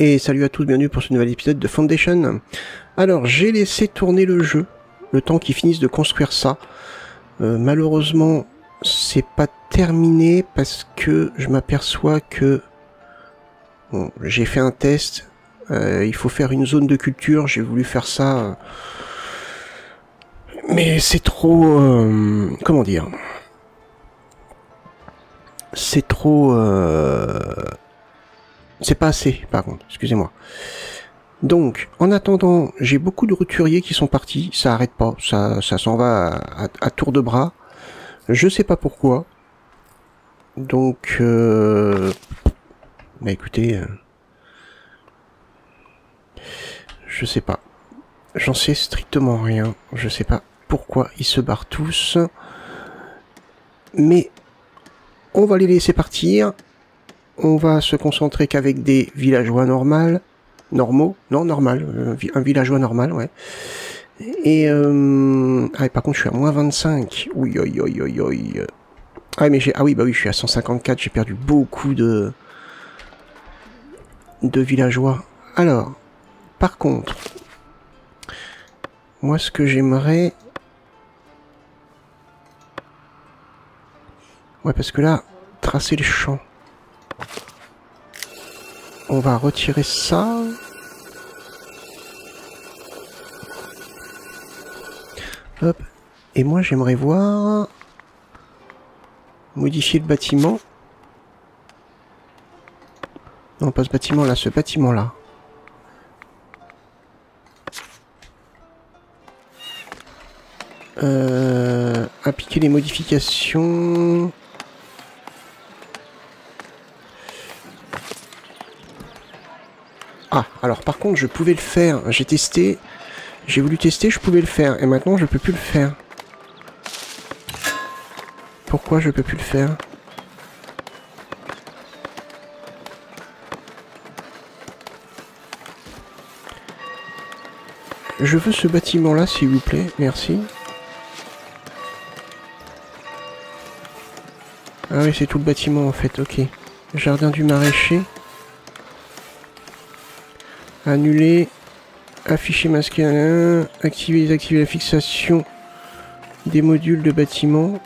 Et salut à tous, bienvenue pour ce nouvel épisode de Foundation. Alors, j'ai laissé tourner le jeu, le temps qu'ils finissent de construire ça. Malheureusement, c'est pas terminé parce que je m'aperçois que... Bon, j'ai fait un test, il faut faire une zone de culture, j'ai voulu faire ça... mais c'est trop... comment dire? C'est trop... c'est pas assez, par contre, excusez-moi. Donc, en attendant, j'ai beaucoup de roturiers qui sont partis, ça arrête pas, ça s'en va à tour de bras. Je sais pas pourquoi. Donc, bah écoutez, je sais pas. J'en sais strictement rien, je sais pas pourquoi ils se barrent tous. Mais, on va les laisser partir. On va se concentrer qu'avec des villageois normaux. Non, normal. Un villageois normal, ouais. Et, ah, et par contre, je suis à moins 25. Oui, oui, oui, oui, oui. Ah, mais j'ai... Ah oui, bah oui, je suis à 154. J'ai perdu beaucoup de villageois. Alors, par contre, moi, ce que j'aimerais... Ouais, parce que là, tracer le champ. On va retirer ça. Hop. Et moi, j'aimerais voir... modifier le bâtiment. Non, pas ce bâtiment-là, ce bâtiment-là. Appliquer les modifications... Ah, alors par contre, je pouvais le faire. J'ai testé. J'ai voulu tester, je pouvais le faire. Et maintenant, je peux plus le faire. Pourquoi je peux plus le faire? Je veux ce bâtiment-là, s'il vous plaît. Merci. Ah oui, c'est tout le bâtiment, en fait. Ok. Jardin du maraîcher. Annuler. Afficher masqué. Activer et désactiver la fixation des modules de bâtiment.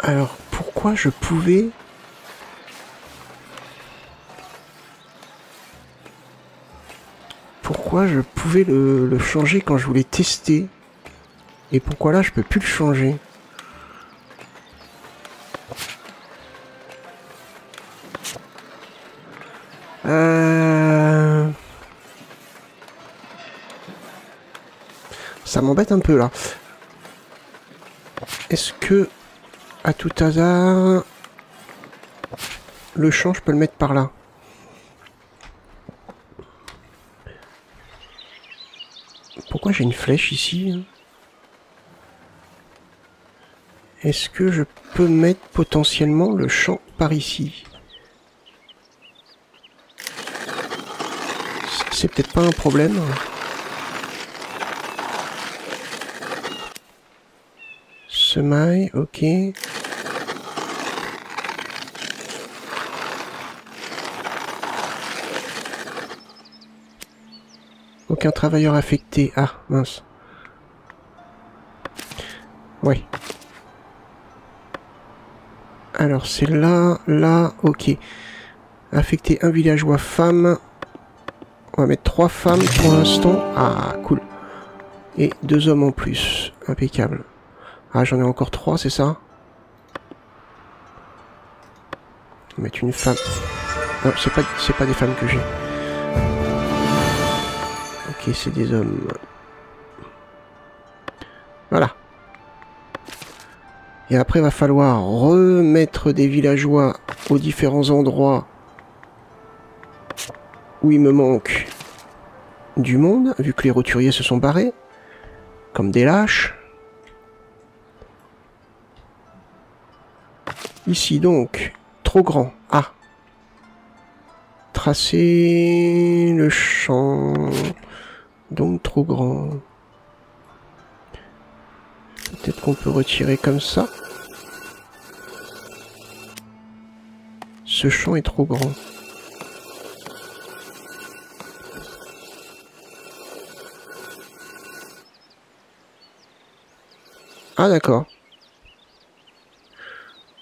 Alors, pourquoi je pouvais... Pourquoi je pouvais le changer quand je voulais tester? Et pourquoi là, je peux plus le changer? Ça m'embête un peu, là. Est-ce que... à tout hasard, le champ, je peux le mettre par là. Pourquoi j'ai une flèche ici? Est-ce que je peux mettre potentiellement le champ par ici? C'est peut-être pas un problème. Semaille, ok. Aucun travailleur affecté. Ah, mince. Ouais. Alors, c'est là, là, ok. Affecter un villageois femme. On va mettre 3 femmes pour l'instant. Ah, cool. Et 2 hommes en plus. Impeccable. Ah, j'en ai encore 3, c'est ça? On va mettre une femme. Non, c'est pas des femmes que j'ai. Ok, c'est des hommes. Voilà. Et après, il va falloir remettre des villageois aux différents endroits où il me manque du monde, vu que les roturiers se sont barrés. Comme des lâches. Ici, donc, trop grand. Ah. Tracer le champ. Donc, trop grand. Peut-être qu'on peut retirer comme ça. Ce champ est trop grand. Ah d'accord.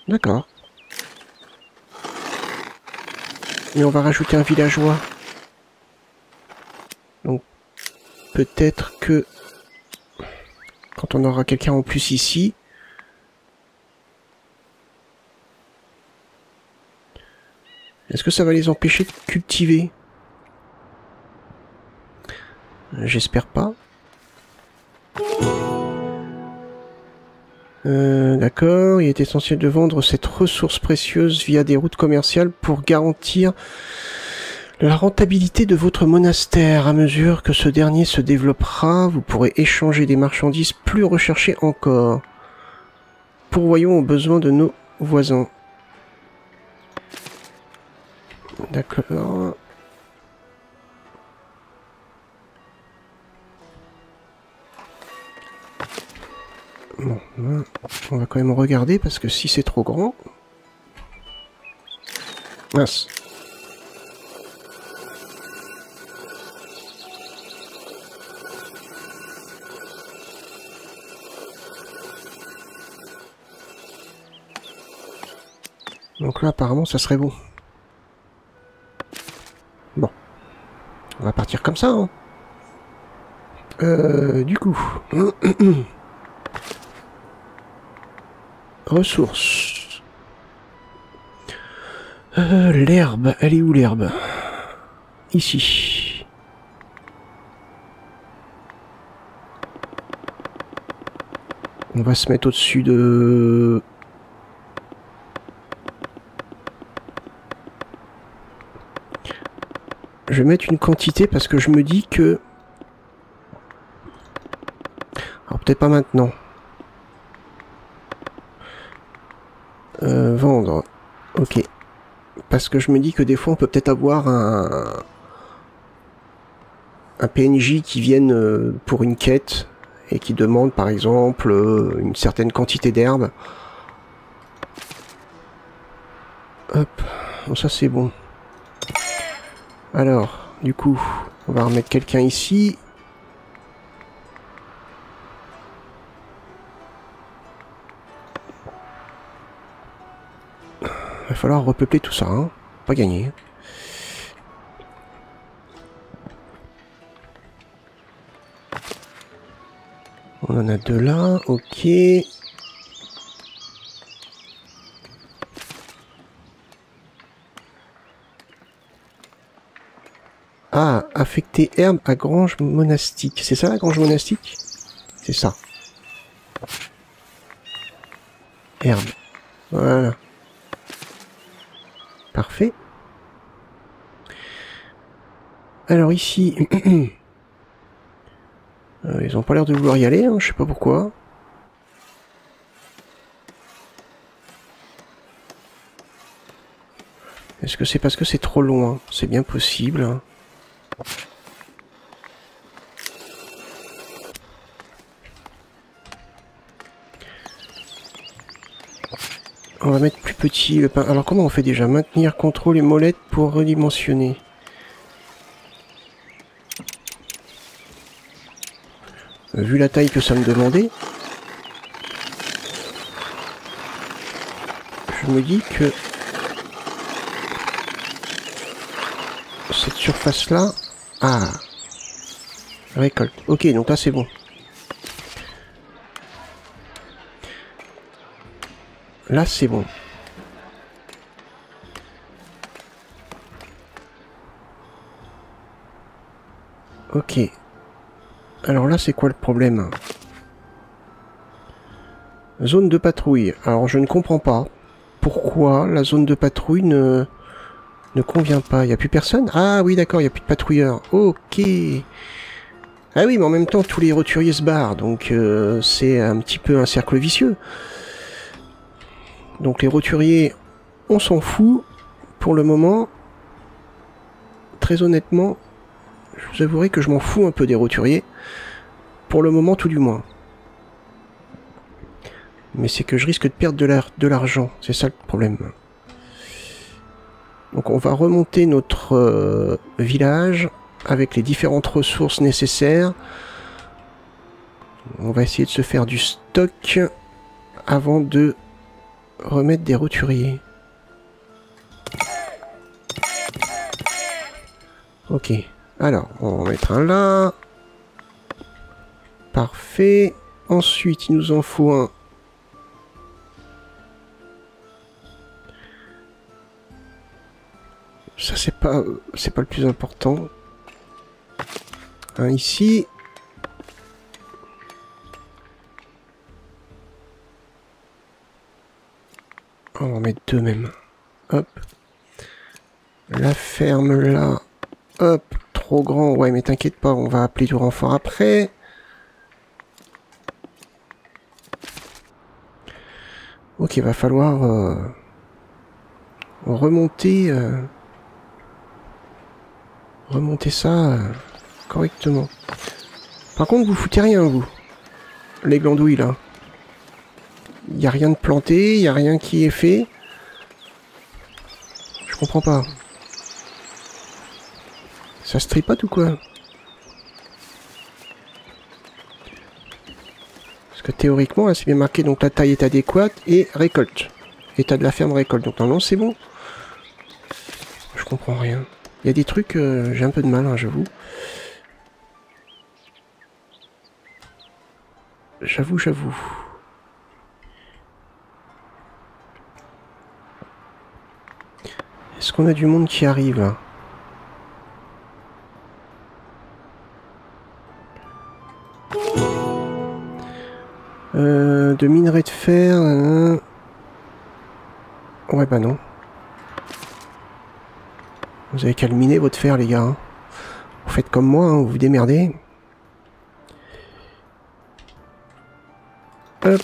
D'accord. Et on va rajouter un villageois. Donc peut-être que quand on aura quelqu'un en plus ici, est-ce que ça va les empêcher de cultiver? J'espère pas. D'accord, il est essentiel de vendre cette ressource précieuse via des routes commerciales pour garantir la rentabilité de votre monastère. À mesure que ce dernier se développera, vous pourrez échanger des marchandises plus recherchées encore. Pourvoyons aux besoins de nos voisins. D'accord. Bon, on va quand même regarder parce que si c'est trop grand... Mince. Donc là, apparemment, ça serait bon. Bon. On va partir comme ça, hein. Du coup... Ressources. L'herbe. Elle est où l'herbe? Ici. On va se mettre au-dessus de... Je vais mettre une quantité parce que je me dis que... Alors peut-être pas maintenant. Vendre. Ok. Parce que je me dis que des fois on peut peut-être avoir un PNJ qui vienne pour une quête et qui demande par exemple une certaine quantité d'herbe. Hop. Bon, ça c'est bon. Alors, du coup, on va remettre quelqu'un ici. Il va falloir repeupler tout ça, hein. Pas gagné. On en a deux là, ok. Ah, affecter herbe à grange monastique. C'est ça la grange monastique? C'est ça. Herbe. Voilà. Parfait. Alors ici... ils ont pas l'air de vouloir y aller, hein, je sais pas pourquoi. Est-ce que c'est parce que c'est trop loin? C'est bien possible. On va mettre plus petit le pain. Alors comment on fait déjà? Maintenir contrôle et molette pour redimensionner. Vu la taille que ça me demandait, je me dis que cette surface-là... Ah, récolte. Ok, donc là c'est bon. Là c'est bon. Ok. Alors là c'est quoi le problème? Zone de patrouille. Alors je ne comprends pas pourquoi la zone de patrouille ne convient pas. Il n'y a plus personne? Ah oui d'accord, il n'y a plus de patrouilleurs. Ok. Ah oui mais en même temps tous les roturiers se barrent. Donc c'est un petit peu un cercle vicieux. Donc les roturiers, on s'en fout. Pour le moment, très honnêtement, je vous avouerai que je m'en fous un peu des roturiers. Pour le moment tout du moins. Mais c'est que je risque de perdre de l'argent. C'est ça le problème. Donc on va remonter notre village avec les différentes ressources nécessaires. On va essayer de se faire du stock avant de remettre des roturiers. Ok. Alors, on va mettre un là. Parfait. Ensuite, il nous en faut un. Ça, c'est pas le plus important. Un ici. On va en mettre deux même. Hop. La ferme là. Hop. Trop grand. Ouais, mais t'inquiète pas, on va appeler du renfort après. Ok, va falloir remonter ça correctement. Par contre, vous foutez rien, vous. Les glandouilles, là. Il n'y a rien de planté, il n'y a rien qui est fait. Je comprends pas. Ça se tripote ou quoi? Parce que théoriquement, c'est bien marqué, donc la taille est adéquate et récolte. État de la ferme récolte. Donc non, c'est bon. Je comprends rien. Il y a des trucs, j'ai un peu de mal, hein, j'avoue. J'avoue. Est-ce qu'on a du monde qui arrive là? De minerai de fer... Ouais, bah non. Vous avez qu'à le miner votre fer, les gars. Hein. Vous faites comme moi, hein, vous vous démerdez. Hop.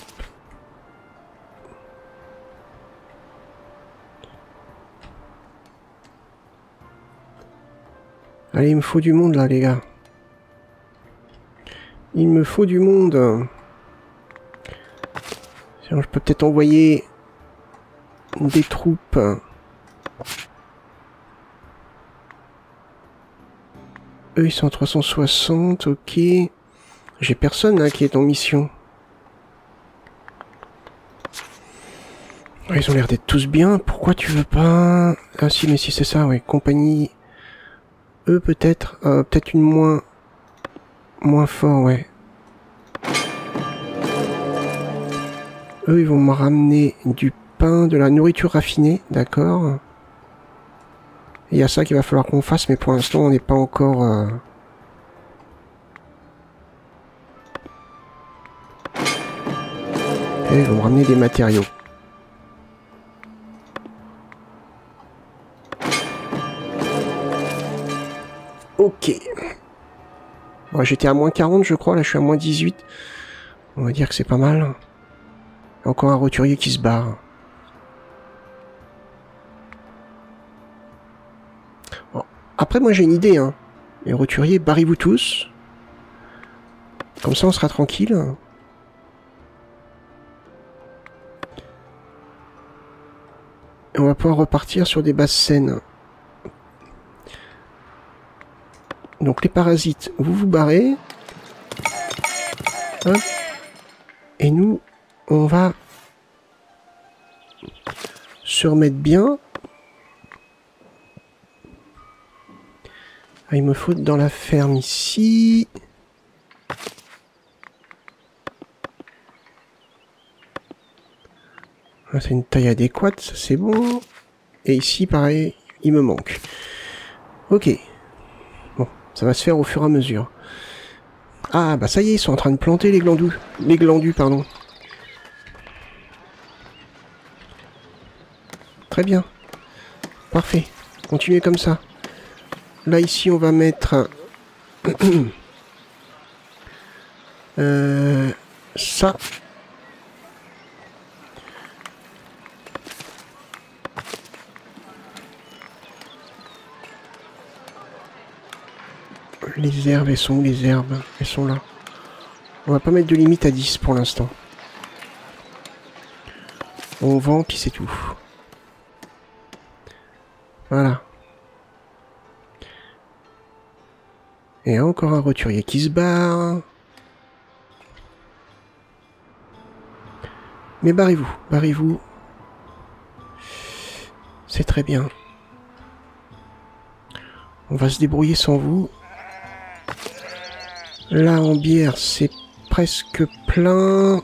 Allez, il me faut du monde, là, les gars. Il me faut du monde. Sinon, je peux peut-être envoyer des troupes. Eux, ils sont à 360, ok. J'ai personne là qui est en mission. Ouais, ils ont l'air d'être tous bien. Pourquoi tu veux pas... Ah si, mais si c'est ça, ouais. Compagnie... Eux, peut-être. Peut-être une moins fort, ouais. Eux, ils vont me ramener du pain, de la nourriture raffinée, d'accord. Il y a ça qu'il va falloir qu'on fasse, mais pour l'instant, on n'est pas encore... Et ils vont me ramener des matériaux. Ok. Bon, j'étais à moins 40, je crois. Là, je suis à moins 18. On va dire que c'est pas mal. Encore un roturier qui se barre. Bon. Après, moi, j'ai une idée. Hein. Les roturiers, barrez-vous tous. Comme ça, on sera tranquille. Et on va pouvoir repartir sur des bases saines. Donc les parasites, vous vous barrez. Hop. Et nous, on va se remettre bien. Ah, il me faut dans la ferme ici. Ah, c'est une taille adéquate, ça c'est bon. Et ici, pareil, il me manque. Ok. Bon, ça va se faire au fur et à mesure. Ah, bah ça y est, ils sont en train de planter les glandus. Les glandus, pardon. Très bien. Parfait. Continuez comme ça. Là, ici, on va mettre... ça. Les herbes, elles sont où les herbes? Elles sont là. On va pas mettre de limite à 10 pour l'instant. On vend, puis c'est tout. Voilà. Et encore un roturier qui se barre. Mais barrez-vous, barrez-vous. C'est très bien. On va se débrouiller sans vous. Là, en bière, c'est presque plein.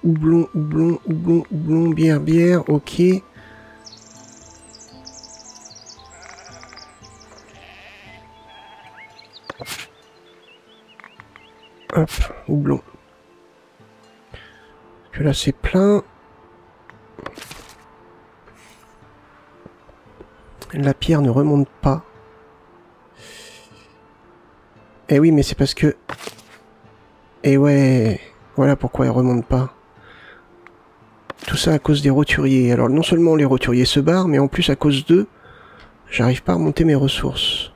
Houblon, houblon, houblon, houblon, bière, bière, ok. Hop, houblon. Que là, c'est plein. La pierre ne remonte pas. Eh oui, mais c'est parce que... Eh ouais, voilà pourquoi elle remonte pas. Tout ça à cause des roturiers. Alors non seulement les roturiers se barrent, mais en plus à cause d'eux, j'arrive pas à remonter mes ressources.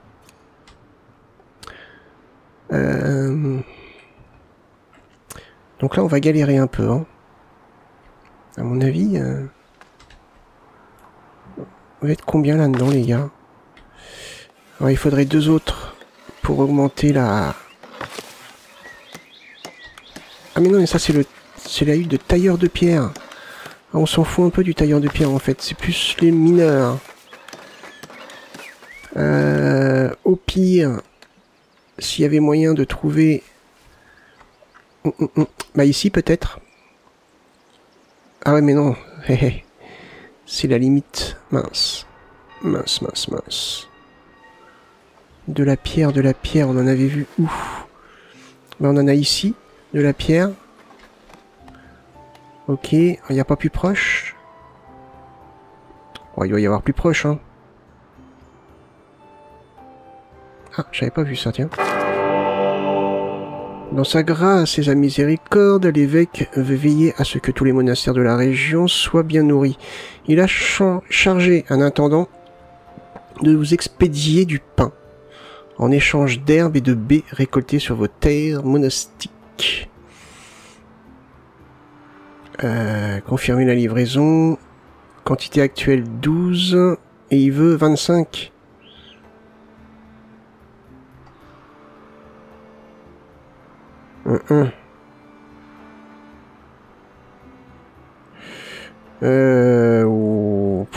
Donc là, on va galérer un peu. Hein. À mon avis... On va être combien là-dedans, les gars? Alors, il faudrait 2 autres pour augmenter la... Ah mais non, mais ça c'est la hutte de tailleur de pierre. Ah, on s'en fout un peu du tailleur de pierre en fait, c'est plus les mineurs. Au pire, s'il y avait moyen de trouver... Bah ici peut-être. Ah ouais mais non, c'est la limite. Mince. Mince, mince, mince. De la pierre, on en avait vu où? Bah on en a ici, de la pierre. Ok, il n'y a pas plus proche. Oh, il doit y avoir plus proche, hein. Ah, j'avais pas vu ça, tiens. Dans sa grâce et sa miséricorde, l'évêque veut veiller à ce que tous les monastères de la région soient bien nourris. Il a chargé un intendant de vous expédier du pain, en échange d'herbes et de baies récoltées sur vos terres monastiques. Confirmer la livraison. Quantité actuelle 12. Et il veut 25. Oh.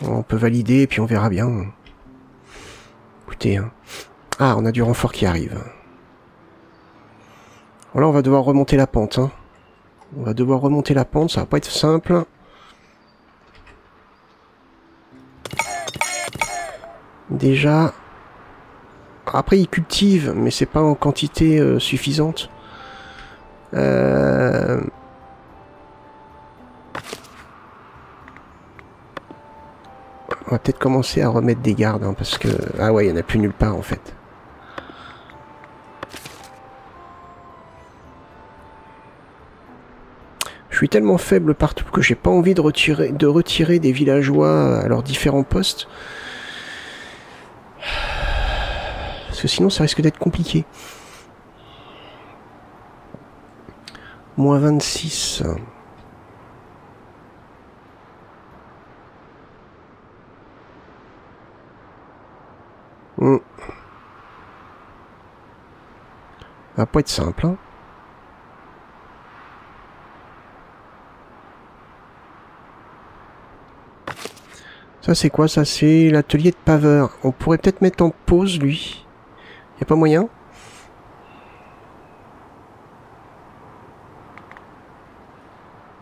On peut valider et puis on verra bien. Écoutez, hein. Ah, on a du renfort qui arrive. Voilà, on va devoir remonter la pente. Hein. On va devoir remonter la pente, ça va pas être simple. Déjà... Après, ils cultivent, mais c'est pas en quantité suffisante. On va peut-être commencer à remettre des gardes, hein, parce que... Ah ouais, il n'y en a plus nulle part, en fait. Je suis tellement faible partout que j'ai pas envie de retirer des villageois à leurs différents postes. Parce que sinon, ça risque d'être compliqué. Moins 26... Ça va pas être simple, hein. Ça c'est quoi? Ça c'est l'atelier de paveur. On pourrait peut-être mettre en pause lui. Y a pas moyen?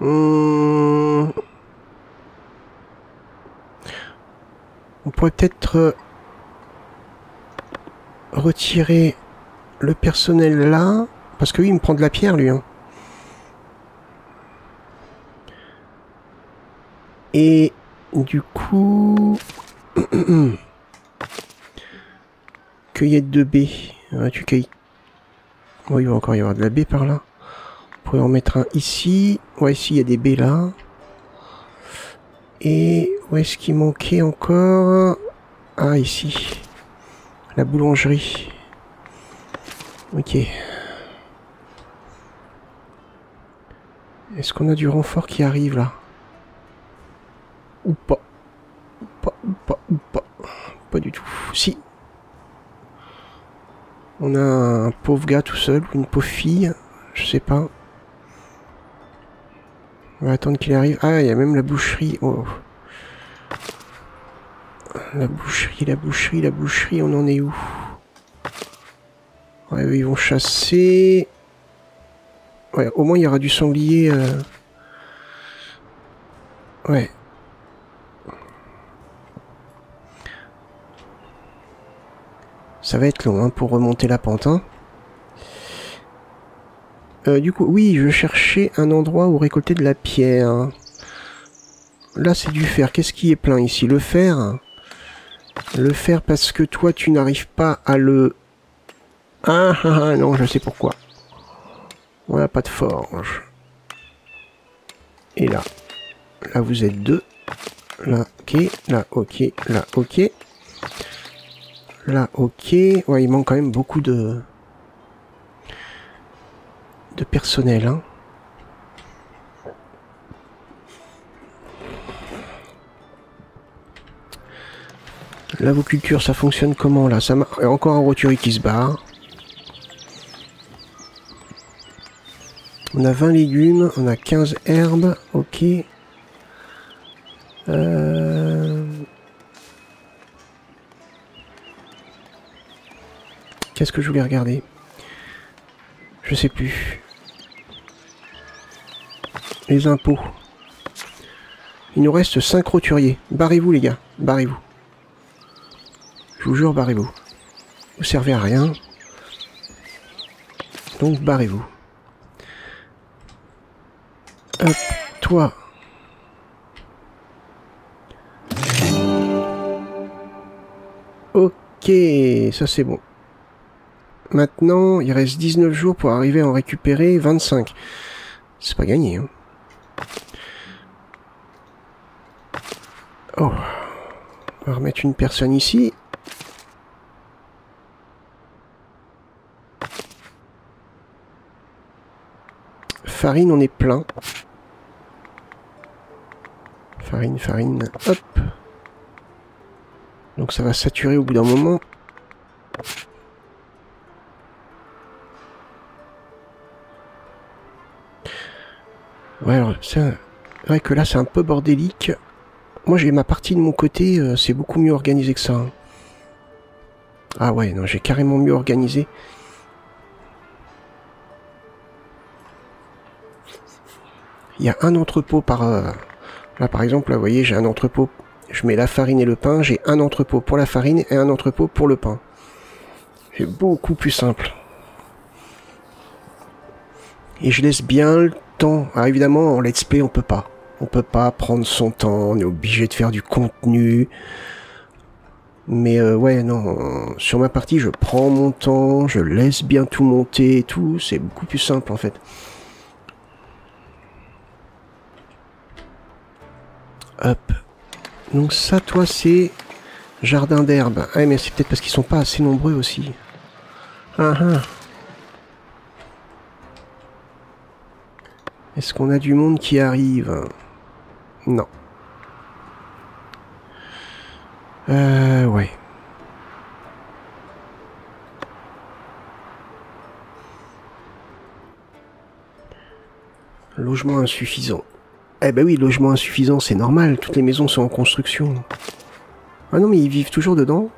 On pourrait peut-être retirer le personnel là. Parce que lui il me prend de la pierre lui. Hein. Et du coup... Cueillette de baies. Ah, tu cueilles. Oui, il va encore y avoir de la baie par là. On pourrait en mettre un ici. Ouais, ici, il y a des baies là. Et où est-ce qu'il manquait encore? Ah, ici. La boulangerie. Ok. Est-ce qu'on a du renfort qui arrive là? Ou pas? Ou pas, ou pas, ou pas. Pas du tout. Si. On a un pauvre gars tout seul, ou une pauvre fille. Je sais pas. On va attendre qu'il arrive. Ah, il y a même la boucherie. Oh. La boucherie, la boucherie, la boucherie, on en est où? Ouais, eux, ils vont chasser. Ouais, au moins il y aura du sanglier. Ouais. Ça va être long hein, pour remonter la pente. Hein. Du coup, oui, je cherchais un endroit où récolter de la pierre. Là, c'est du fer. Qu'est-ce qui est plein ici? Le fer. Le fer parce que toi, tu n'arrives pas à le... Ah, ah, ah, non, je sais pourquoi. On n'a pas de forge. Et là. Là, vous êtes deux. Là, ok. Là, ok. Là, ok. Là, ok. Ouais, il manque quand même beaucoup de personnel, hein. L'avoculture, ça fonctionne comment, là? Ça encore un roturier qui se barre. On a 20 légumes, on a 15 herbes, ok. Qu'est-ce que je voulais regarder? Je sais plus. Les impôts. Il nous reste 5 roturiers. Barrez-vous les gars, barrez-vous. Je vous jure, barrez-vous. Vous servez à rien. Donc barrez-vous. Hop, toi. Ok, ça c'est bon. Maintenant, il reste 19 jours pour arriver à en récupérer 25. C'est pas gagné, hein. Oh. On va remettre une personne ici. Farine, on est plein. Farine, farine, hop. Donc ça va saturer au bout d'un moment. Ouais, alors c'est vrai que là c'est un peu bordélique. Moi j'ai ma partie de mon côté, c'est beaucoup mieux organisé que ça. Hein. Ah ouais, non, j'ai carrément mieux organisé. Il y a un entrepôt par... là par exemple, là vous voyez, j'ai un entrepôt. Je mets la farine et le pain, j'ai un entrepôt pour la farine et un entrepôt pour le pain. C'est beaucoup plus simple. Et je laisse bien le temps. Alors évidemment, en let's play, on peut pas. On peut pas prendre son temps, on est obligé de faire du contenu. Mais ouais, non, sur ma partie, je prends mon temps, je laisse bien tout monter et tout. C'est beaucoup plus simple en fait. Hop. Donc ça, toi, c'est jardin d'herbe. Ah mais c'est peut-être parce qu'ils sont pas assez nombreux aussi. Ah ah. Est-ce qu'on a du monde qui arrive? Non. Ouais. Logement insuffisant. Eh ben oui, logement insuffisant, c'est normal. Toutes les maisons sont en construction. Ah non, mais ils vivent toujours dedans.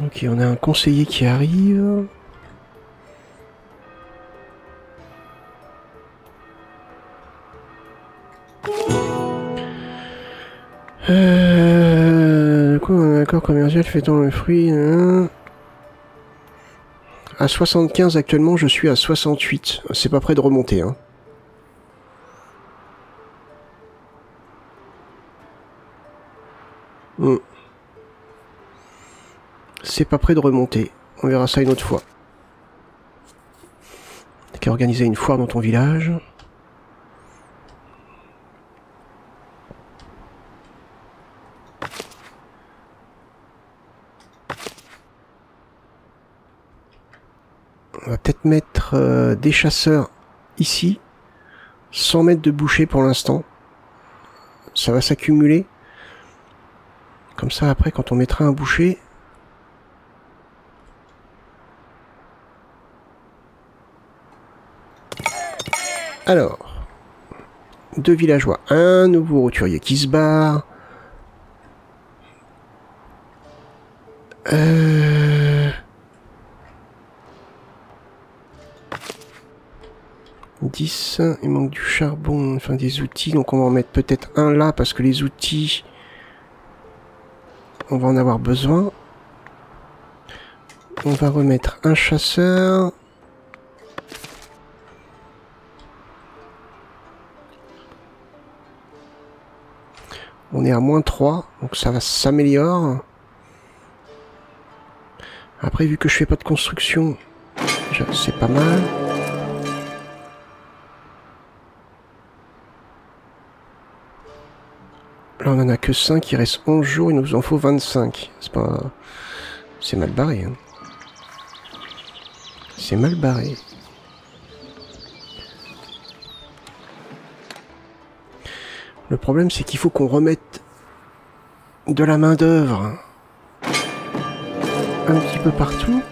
Ok, on a un conseiller qui arrive. Quoi, un accord commercial fait-on le fruit à 75 actuellement, je suis à 68. C'est pas près de remonter, hein. C'est pas près de remonter. On verra ça une autre fois. T'as qu'à organiser une foire dans ton village. On va peut-être mettre des chasseurs ici, sans mettre de boucher pour l'instant. Ça va s'accumuler. Comme ça, après, quand on mettra un boucher... Alors, 2 villageois, un nouveau roturier qui se barre. 10, il manque du charbon, enfin des outils, donc on va en mettre peut-être un là, parce que les outils, on va en avoir besoin. On va remettre un chasseur. On est à -3, donc ça va s'améliorer. Après, vu que je fais pas de construction, c'est pas mal. Là, on en a que 5, il reste 11 jours, il nous en faut 25. C'est pas... C'est mal barré, hein. C'est mal barré. Le problème, c'est qu'il faut qu'on remette de la main-d'œuvre un petit peu partout.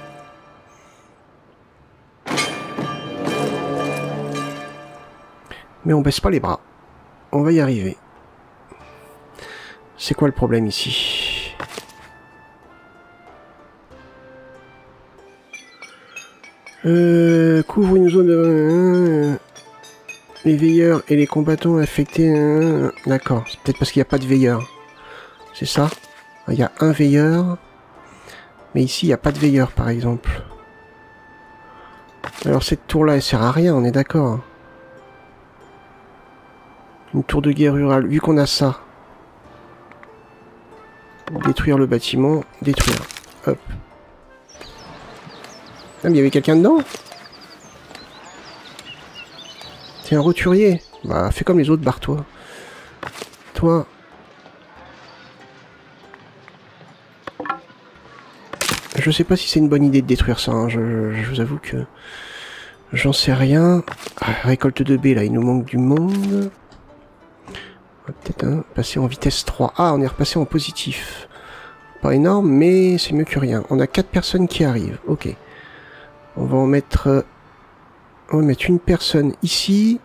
Mais on baisse pas les bras. On va y arriver. C'est quoi le problème ici? Couvre une zone de... les veilleurs et les combattants affectés... D'accord, c'est peut-être parce qu'il n'y a pas de veilleurs. C'est ça? Il y a un veilleur. Mais ici, il n'y a pas de veilleur, par exemple. Alors cette tour-là, elle sert à rien, on est d'accord. Une tour de guerre rurale, vu qu'on a ça. Détruire le bâtiment, détruire. Hop. Ah, mais il y avait quelqu'un dedans? C'est un roturier. Bah, fais comme les autres, barre-toi. Toi. Je sais pas si c'est une bonne idée de détruire ça, hein. Je vous avoue que... J'en sais rien. Ah, récolte de B, là, il nous manque du monde. On va peut-être passer en vitesse 3. Ah, on est repassé en positif. Pas énorme, mais c'est mieux que rien. On a 4 personnes qui arrivent. Ok. On va en mettre... on va mettre une personne ici.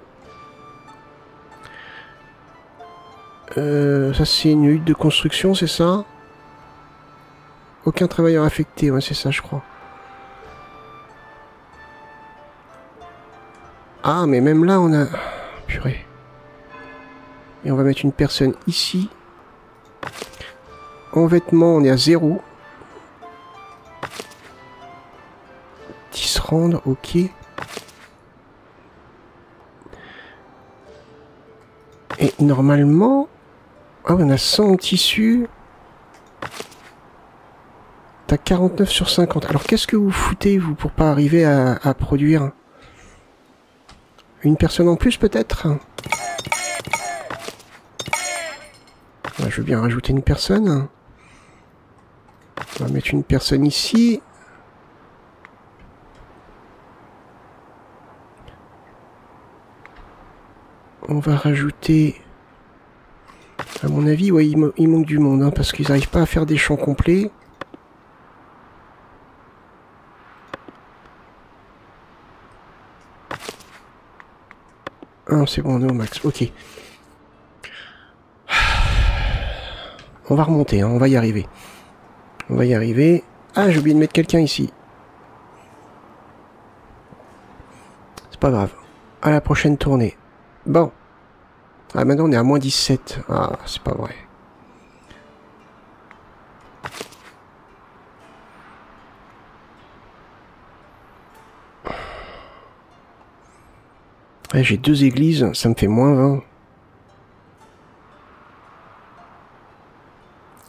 Ça, c'est une hutte de construction, c'est ça? Aucun travailleur affecté, ouais, c'est ça, je crois. Ah, mais même là, on a... Purée. Et on va mettre une personne ici. En vêtements, on est à 0. 10 rendre, ok. Et normalement... Ah, on a 100 en tissu. T'as 49 sur 50. Alors, qu'est-ce que vous foutez, vous, pour pas arriver à produire? Une personne en plus, peut-être? Ouais, je veux bien rajouter une personne. On va mettre une personne ici. On va rajouter... À mon avis, ouais, il manque du monde, hein, parce qu'ils n'arrivent pas à faire des champs complets. Ah, c'est bon, on est au max. Ok. On va remonter, hein, on va y arriver. On va y arriver. Ah, j'ai oublié de mettre quelqu'un ici. C'est pas grave. À la prochaine tournée. Bon. Ah, maintenant on est à -17. Ah, c'est pas vrai. Ouais, j'ai 2 églises, ça me fait -20.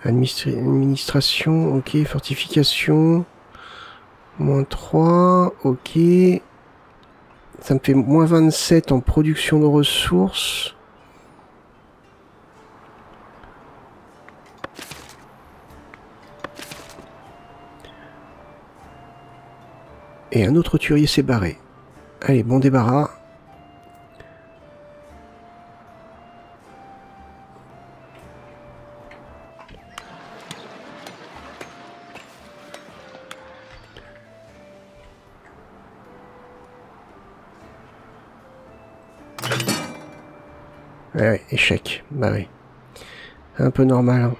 Administration, ok. Fortification. -3, ok. Ça me fait -27 en production de ressources. Et un autre turier s'est barré. Allez, bon débarras. Ouais, échec. Bah oui. Un peu normal. Hein.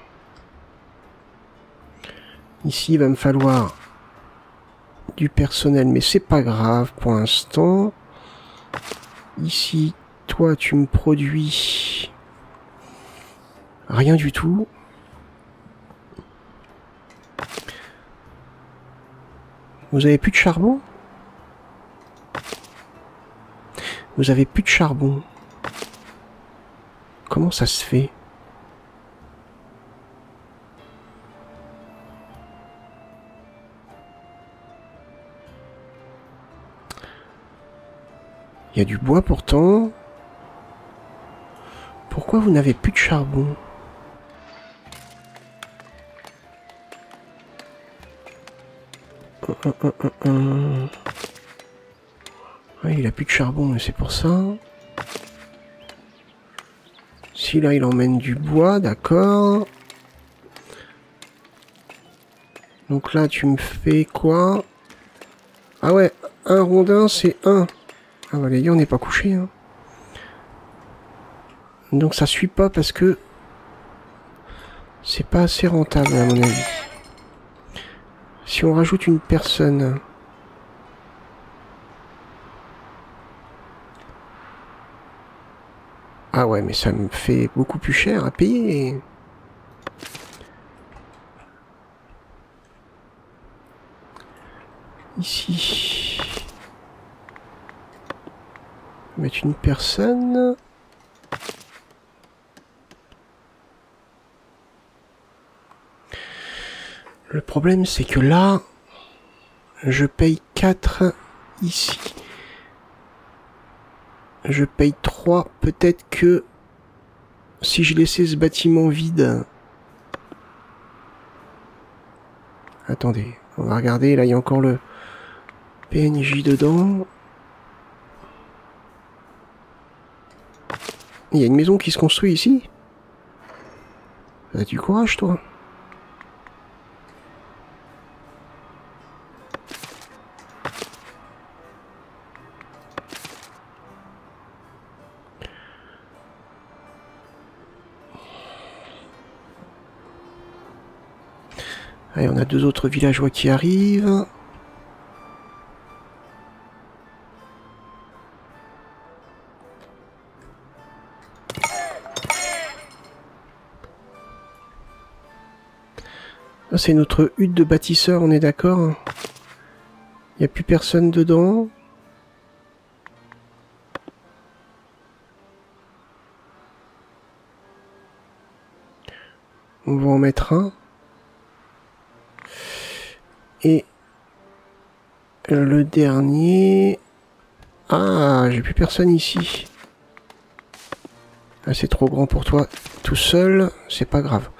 Ici, il va me falloir du personnel, mais c'est pas grave pour l'instant. Ici, toi, tu me produis rien du tout. Vous avez plus de charbon? Vous avez plus de charbon. Comment ça se fait? Il y a du bois pourtant. Pourquoi vous n'avez plus de charbon? Ouais, il a plus de charbon, mais c'est pour ça. Si là il emmène du bois, d'accord. Donc là tu me fais quoi? Ah ouais, un rondin c'est 1. Ah bah les gars, on n'est pas couché. Hein. Donc ça suit pas parce que c'est pas assez rentable à mon avis. Si on rajoute une personne... Ah ouais, mais ça me fait beaucoup plus cher à payer. Ici. Mettre une personne. Le problème, c'est que là, je paye 4 ici. Je paye 3. Peut-être que si je laissais ce bâtiment vide... Attendez, on va regarder. Là, il y a encore le PNJ dedans. Il y a une maison qui se construit ici. T'as du courage, toi. Allez, on a 2 autres villageois qui arrivent. C'est notre hutte de bâtisseur, on est d'accord? Il n'y a plus personne dedans. On va en mettre un. Et le dernier... Ah, j'ai plus personne ici. Ah, c'est trop grand pour toi tout seul. C'est pas grave.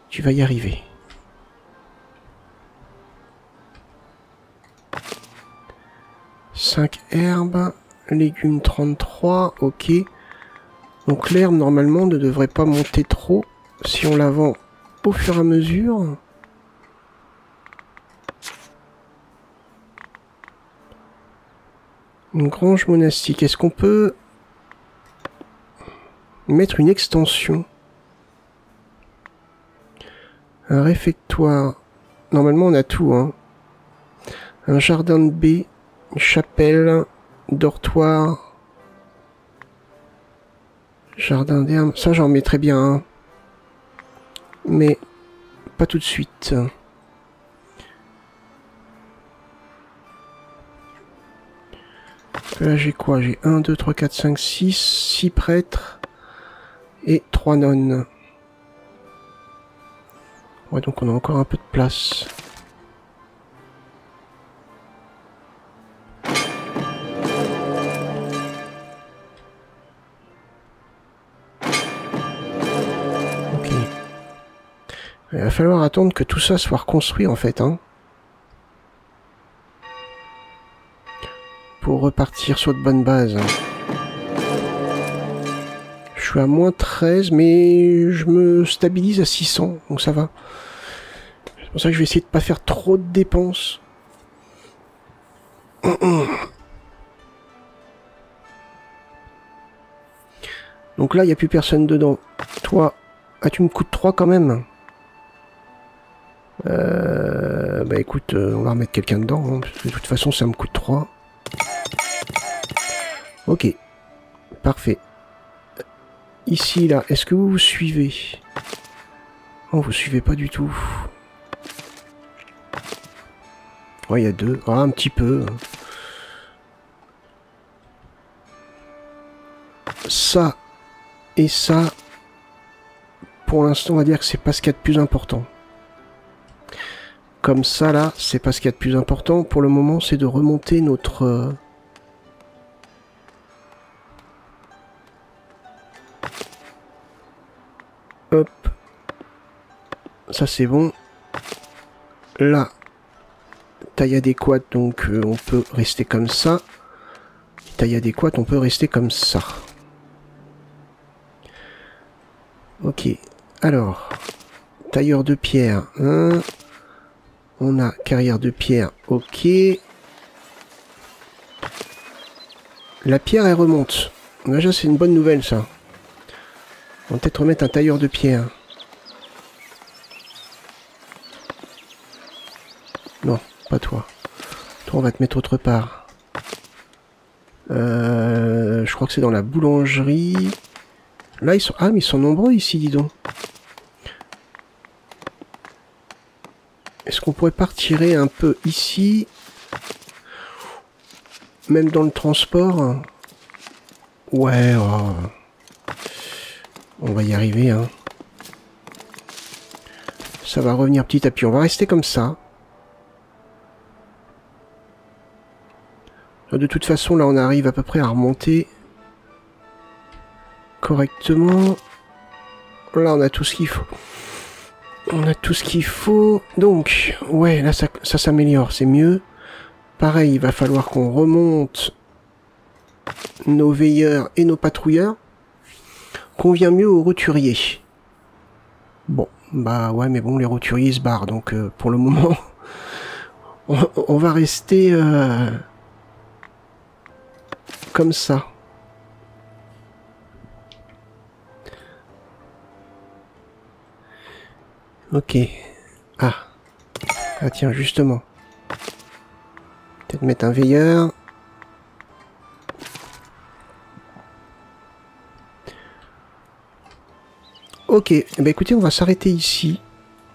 Tu vas y arriver. Cinq herbes, légumes 33, ok. Donc l'herbe normalement ne devrait pas monter trop si on la vend au fur et à mesure. Une grange monastique, est-ce qu'on peut mettre une extension? Un réfectoire, normalement on a tout, hein. Un jardin de baie, une chapelle, dortoir, jardin d'herbe, ça j'en mettrais bien un. Mais pas tout de suite. Là j'ai quoi? J'ai 1, 2, 3, 4, 5, 6, 6 prêtres et 3 nonnes. Ouais, donc on a encore un peu de place. Ok. Il va falloir attendre que tout ça soit reconstruit en fait, hein. pour repartir sur de bonnes bases. Je suis à moins 13, mais je me stabilise à 600, donc ça va. C'est pour ça que je vais essayer de pas faire trop de dépenses. Donc là, il n'y a plus personne dedans. Toi, tu me coûtes 3 quand même. Bah écoute, on va remettre quelqu'un dedans. Hein, parce que de toute façon, ça me coûte 3. Ok. Parfait. Ici, là, est-ce que vous vous suivez? Oh, vous suivez pas du tout. Ouais, il y a 2. Ah, un petit peu. Ça et ça, pour l'instant, on va dire que c'est pas ce qu'il y a de plus important. Comme ça, là, c'est pas ce qu'il y a de plus important. Pour le moment, c'est de remonter notre... Hop. Ça, c'est bon. Là, taille adéquate, donc on peut rester comme ça. Taille adéquate, on peut rester comme ça. Ok. Alors, tailleur de pierre, hein. On a carrière de pierre, ok. La pierre, elle remonte. Déjà, c'est une bonne nouvelle, ça. On va peut-être remettre un tailleur de pierre. Non, pas toi. Toi, on va te mettre autre part. Je crois que c'est dans la boulangerie. Là, ils sont... Ah, mais ils sont nombreux ici, dis donc. Est-ce qu'on pourrait pas retirer un peu ici? Même dans le transport? Ouais, oh. On va y arriver, hein. Ça va revenir petit à petit. On va rester comme ça. De toute façon, là, on arrive à peu près à remonter correctement. Là, on a tout ce qu'il faut. On a tout ce qu'il faut. Donc, ouais, là, ça s'améliore. C'est mieux. Pareil, il va falloir qu'on remonte nos veilleurs et nos patrouilleurs. Convient mieux aux roturiers. Bon, bah ouais, mais bon, les roturiers se barrent. Donc, pour le moment, on va rester comme ça. Ok. Ah. Ah tiens, justement. Peut-être mettre un veilleur. Ok. Eh ben, écoutez, on va s'arrêter ici.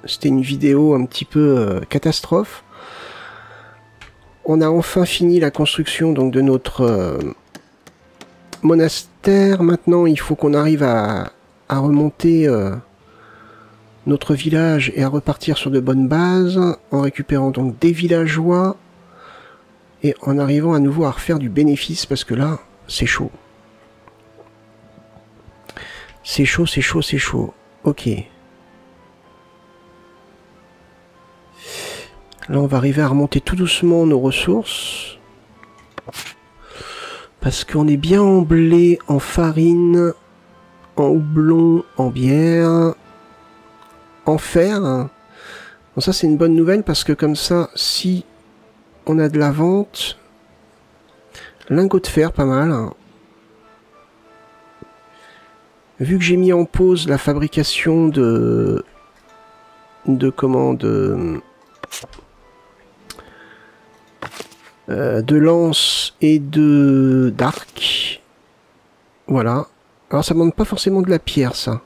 C'était une vidéo un petit peu catastrophe. On a enfin fini la construction donc de notre monastère. Maintenant, il faut qu'on arrive à remonter notre village et à repartir sur de bonnes bases, en récupérant donc des villageois et en arrivant à nouveau à refaire du bénéfice, parce que là, c'est chaud. C'est chaud, c'est chaud, c'est chaud. Ok. Là, on va arriver à remonter tout doucement nos ressources. Parce qu'on est bien en blé, en farine, en houblon, en bière, en fer. Bon, ça, c'est une bonne nouvelle parce que comme ça, si on a de la vente, lingot de fer, pas mal. Vu que j'ai mis en pause la fabrication de lances et d'arcs. Voilà. Alors ça demande pas forcément de la pierre, ça.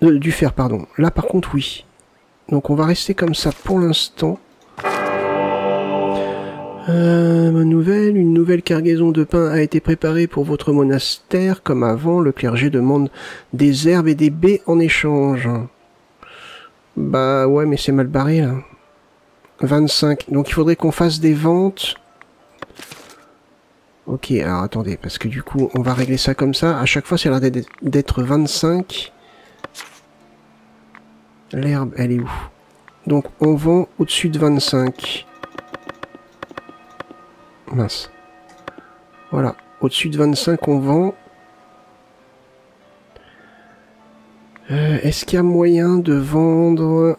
Du fer, pardon. Là par contre, oui. Donc on va rester comme ça pour l'instant. Une nouvelle cargaison de pain a été préparée pour votre monastère. Comme avant, le clergé demande des herbes et des baies en échange. Bah ouais, mais c'est mal barré là. 25. Donc il faudrait qu'on fasse des ventes. Ok, alors attendez, parce que du coup, on va régler ça comme ça. À chaque fois, c'est l'air d'être 25. L'herbe, elle est où? Donc on vend au-dessus de 25. Mince. Voilà. Au-dessus de 25, on vend. Est-ce qu'il y a moyen de vendre...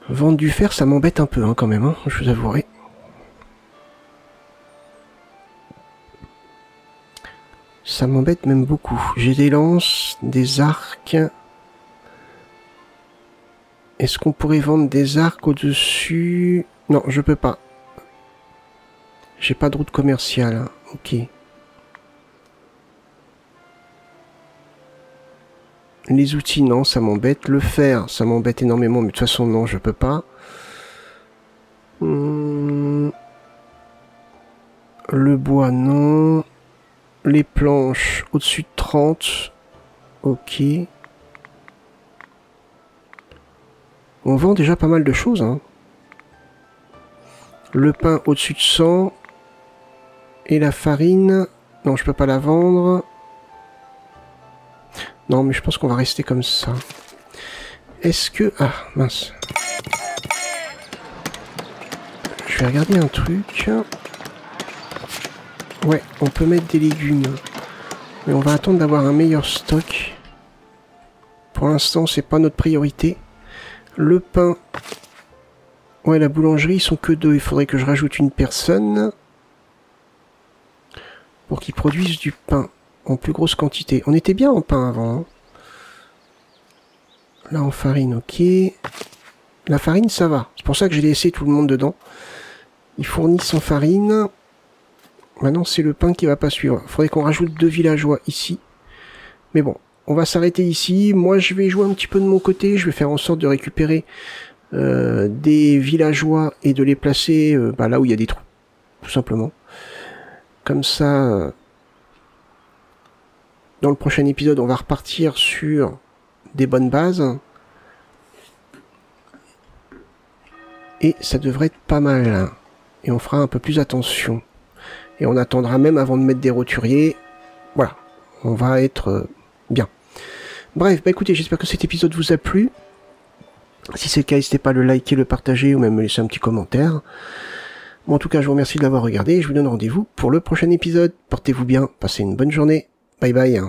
Vendre du fer, ça m'embête un peu, hein, quand même, hein, je vous avouerai. Ça m'embête même beaucoup. J'ai des lances, des arcs. Est-ce qu'on pourrait vendre des arcs au-dessus? Non, je peux pas. J'ai pas de route commerciale. Hein. Ok. Les outils, non, ça m'embête. Le fer, ça m'embête énormément, mais de toute façon, non, je peux pas. Le bois, non. Les planches, au-dessus de 30. Ok. On vend déjà pas mal de choses, hein. Le pain, au-dessus de 100. Et la farine... Non, je peux pas la vendre. Non, mais je pense qu'on va rester comme ça. Est-ce que... Ah, mince. Je vais regarder un truc. Ouais, on peut mettre des légumes. Mais on va attendre d'avoir un meilleur stock. Pour l'instant, c'est pas notre priorité. Le pain... Ouais, la boulangerie, ils sont que 2. Il faudrait que je rajoute une personne. Pour qu'ils produisent du pain. En plus grosse quantité. On était bien en pain avant. Hein. Là, en farine, ok. La farine, ça va. C'est pour ça que j'ai laissé tout le monde dedans. Ils fournissent en farine. Maintenant, c'est le pain qui va pas suivre. Il faudrait qu'on rajoute 2 villageois ici. Mais bon, on va s'arrêter ici. Moi, je vais jouer un petit peu de mon côté. Je vais faire en sorte de récupérer des villageois et de les placer là où il y a des trous. Tout simplement. Comme ça... Dans le prochain épisode, on va repartir sur des bonnes bases. Et ça devrait être pas mal. Et on fera un peu plus attention. Et on attendra même avant de mettre des roturiers. Voilà, on va être bien. Bref, bah écoutez, j'espère que cet épisode vous a plu. Si c'est le cas, n'hésitez pas à le liker, le partager ou même me laisser un petit commentaire. Bon, en tout cas, je vous remercie de l'avoir regardé et je vous donne rendez-vous pour le prochain épisode. Portez-vous bien, passez une bonne journée. Bye bye.